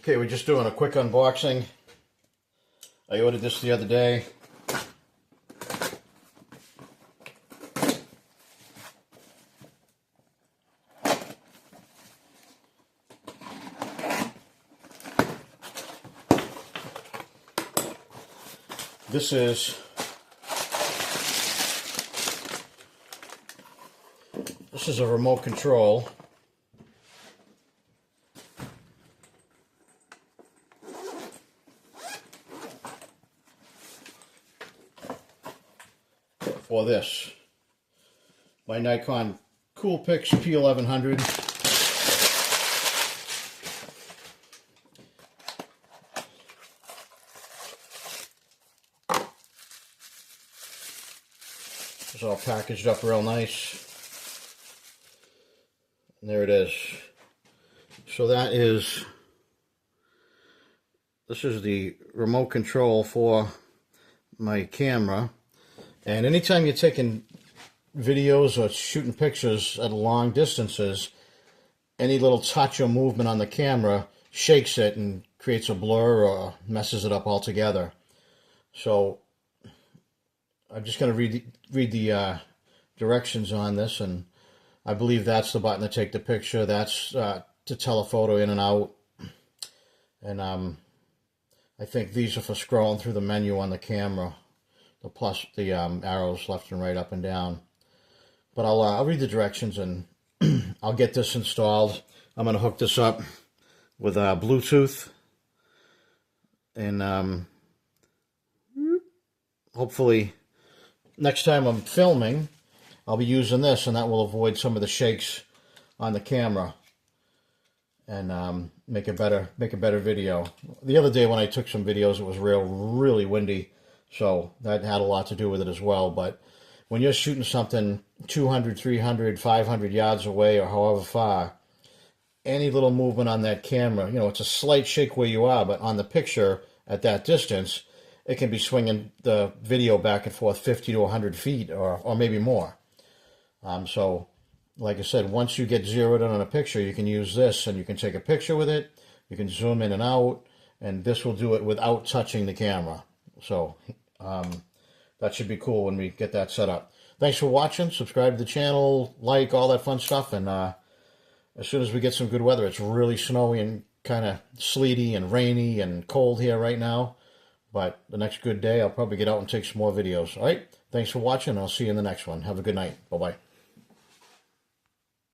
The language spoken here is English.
Okay, we're just doing a quick unboxing. I ordered this the other day. This is a remote control. For this, my Nikon CoolPix P1100. It's all packaged up real nice. And there it is. So this is the remote control for my camera. And anytime you're taking videos or shooting pictures at long distances, any little touch or movement on the camera shakes it and creates a blur or messes it up altogether. So I'm just going to read the directions on this, and I believe that's the button to take the picture. That's to telephoto in and out. And I think these are for scrolling through the menu on the camera. The plus, the arrows left and right, up and down. But I'll read the directions and I'll get this installed. I'm going to hook this up with Bluetooth, and hopefully next time I'm filming, I'll be using this, and that will avoid some of the shakes on the camera and make a better video. The other day when I took some videos, it was really windy. So that had a lot to do with it as well. But when you're shooting something 200, 300, 500 yards away or however far, any little movement on that camera, it's a slight shake where you are, but on the picture at that distance, it can be swinging the video back and forth 50 to 100 feet or maybe more. So, like I said, once you get zeroed in on a picture, you can use this and you can take a picture with it. You can zoom in and out, and this will do it without touching the camera. So that should be cool when we get that set up. Thanks for watching. Subscribe to the channel, like, all that fun stuff. And as soon as we get some good weather, it's really snowy and kind of sleety and rainy and cold here right now. But the next good day, I'll probably get out and take some more videos. All right? Thanks for watching. I'll see you in the next one. Have a good night. Bye-bye.